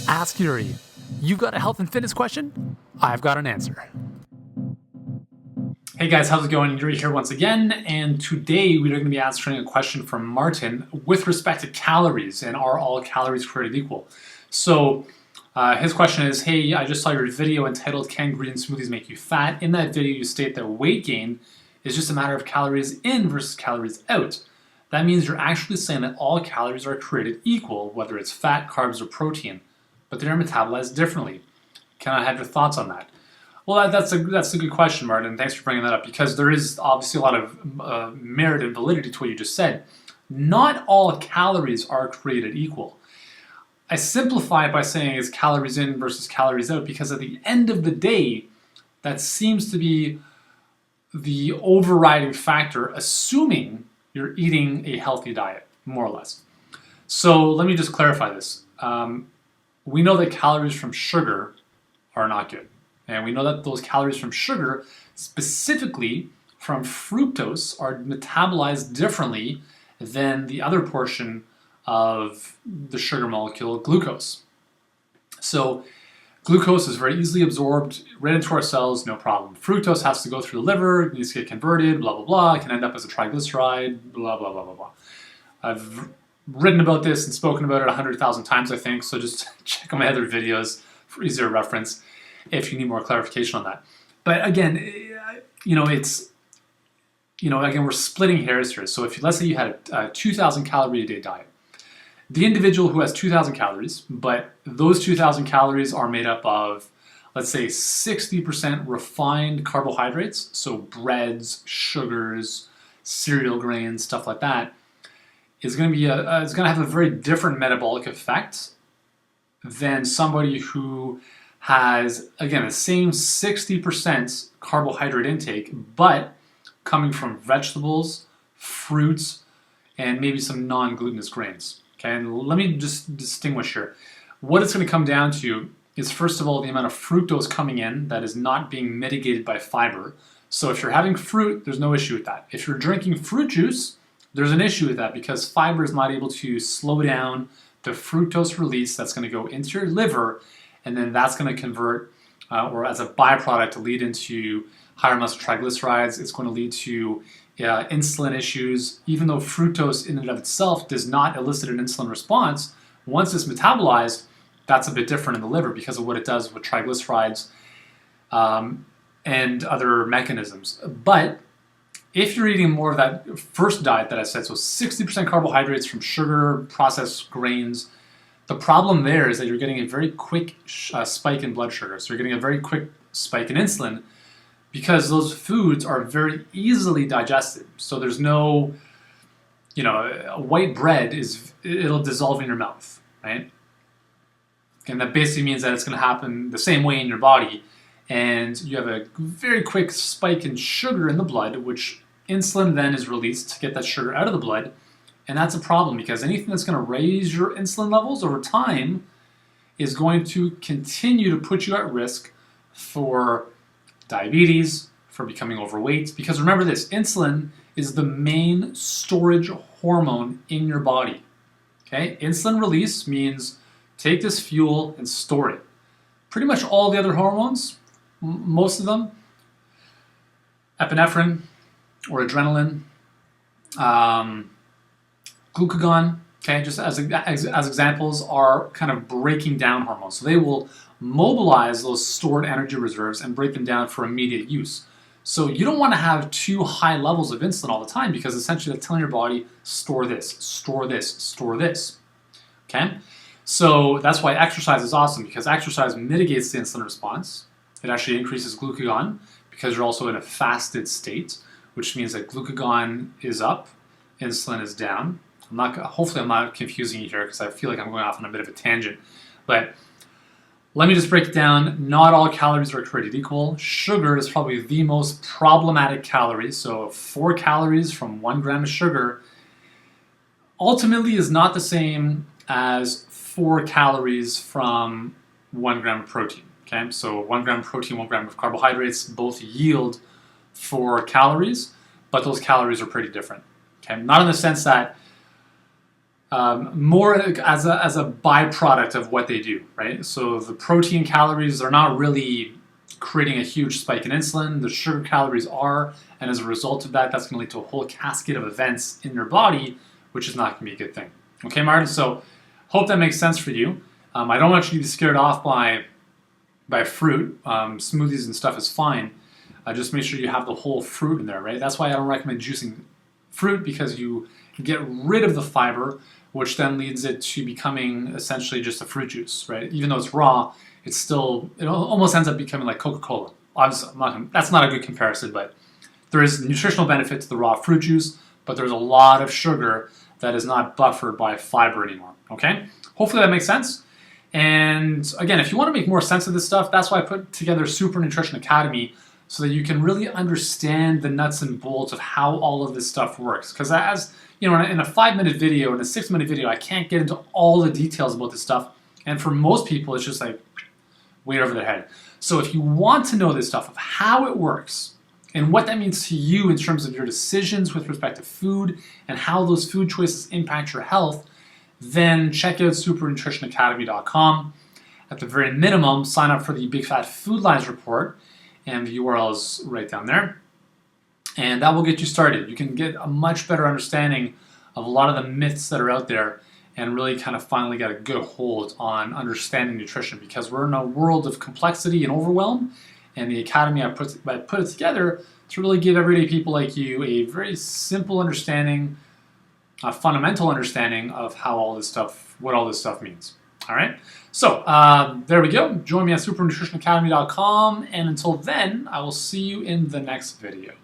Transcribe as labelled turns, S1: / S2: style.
S1: Ask Yuri. You've got a health and fitness question? I've got an answer.
S2: Hey guys, how's it going? Yuri here once again, and today we're going to be answering a question from Martin with respect to calories and are all calories created equal? So his question is, hey, I just saw your video entitled Can Green Smoothies Make You Fat? In that video you state that weight gain is just a matter of calories in versus calories out. That means you're actually saying that all calories are created equal, whether it's fat, carbs, or protein, but they're metabolized differently. Can I have your thoughts on that? Well, that's a good question, Martin. Thanks for bringing that up, because there is obviously a lot of merit and validity to what you just said. Not all calories are created equal. I simplify it by saying it's calories in versus calories out, because at the end of the day, that seems to be the overriding factor, assuming you're eating a healthy diet, more or less. So let me just clarify this. We know that calories from sugar are not good. And we know that those calories from sugar, specifically from fructose, are metabolized differently than the other portion of the sugar molecule, glucose. So glucose is very easily absorbed right into our cells, no problem. Fructose has to go through the liver, needs to get converted, blah, blah, blah. It can end up as a triglyceride, blah, blah, blah, blah, blah. I've written about this and spoken about it 100,000 times, I think, so just check out my other videos for easier reference if you need more clarification on that. But again, again, we're splitting hairs here. So if let's say you had a 2,000 calorie a day diet, the individual who has 2,000 calories, but those 2,000 calories are made up of, let's say, 60% refined carbohydrates, so breads, sugars, cereal grains, stuff like that, is going to be it's going to have a very different metabolic effect than somebody who has, again, the same 60% carbohydrate intake, but coming from vegetables, fruits, and maybe some non-glutinous grains. Okay, and let me just distinguish here. What it's going to come down to is, first of all, the amount of fructose coming in that is not being mitigated by fiber. So if you're having fruit, there's no issue with that. If you're drinking fruit juice, there's an issue with that, because fiber is not able to slow down the fructose release that's going to go into your liver, and then that's going to convert, or as a byproduct, to lead into higher muscle triglycerides. It's going to lead to insulin issues. Even though fructose in and of itself does not elicit an insulin response, once it's metabolized, that's a bit different in the liver because of what it does with triglycerides and other mechanisms. But if you're eating more of that first diet that I said, so 60% carbohydrates from sugar, processed grains, the problem there is that you're getting a very quick spike in blood sugar. So you're getting a very quick spike in insulin because those foods are very easily digested. So there's no, white bread it'll dissolve in your mouth, right? And that basically means that it's going to happen the same way in your body. And you have a very quick spike in sugar in the blood, which insulin then is released to get that sugar out of the blood. And that's a problem, because anything that's going to raise your insulin levels over time is going to continue to put you at risk for diabetes, for becoming overweight. Because remember this, insulin is the main storage hormone in your body. Okay? Insulin release means take this fuel and store it. Pretty much all the other hormones, most of them, epinephrine or adrenaline, glucagon, okay, just as examples, are kind of breaking down hormones. So they will mobilize those stored energy reserves and break them down for immediate use. So you don't want to have too high levels of insulin all the time, because essentially that's telling your body, store this, store this, store this. Okay? So that's why exercise is awesome, because exercise mitigates the insulin response. It actually increases glucagon because you're also in a fasted state, which means that glucagon is up, insulin is down. Hopefully I'm not confusing you here, because I feel like I'm going off on a bit of a tangent. But let me just break it down. Not all calories are created equal. Sugar is probably the most problematic calorie. So 4 calories from 1 gram of sugar ultimately is not the same as 4 calories from 1 gram of protein. Okay, so 1 gram of protein, 1 gram of carbohydrates both yield 4 calories, but those calories are pretty different. Okay, not in the sense that more as a byproduct of what they do, right? So the protein calories are not really creating a huge spike in insulin. The sugar calories are, and as a result of that, that's going to lead to a whole cascade of events in your body, which is not going to be a good thing. Okay, Martin? So hope that makes sense for you. I don't want you to be scared off by fruit. Smoothies and stuff is fine. Just make sure you have the whole fruit in there, right? That's why I don't recommend juicing fruit, because you get rid of the fiber, which then leads it to becoming essentially just a fruit juice, right? Even though it's raw, it almost ends up becoming like Coca-Cola. Obviously, that's not a good comparison, but there is nutritional benefit to the raw fruit juice, but there's a lot of sugar that is not buffered by fiber anymore, okay? Hopefully that makes sense. And again, if you want to make more sense of this stuff, that's why I put together Super Nutrition Academy, so that you can really understand the nuts and bolts of how all of this stuff works. Because as you know, in a 5-minute video, in a 6-minute video, I can't get into all the details about this stuff. And for most people, it's just like way over their head. So if you want to know this stuff of how it works and what that means to you in terms of your decisions with respect to food and how those food choices impact your health, then check out supernutritionacademy.com. At the very minimum, sign up for the Big Fat Food Lies report, and the URL is right down there. And that will get you started. You can get a much better understanding of a lot of the myths that are out there and really kind of finally get a good hold on understanding nutrition, because we're in a world of complexity and overwhelm, and the Academy, I put it together to really give everyday people like you a very simple understanding, a fundamental understanding of what all this stuff means. All right, so there we go. Join me at supernutritionacademy.com, and until then, I will see you in the next video.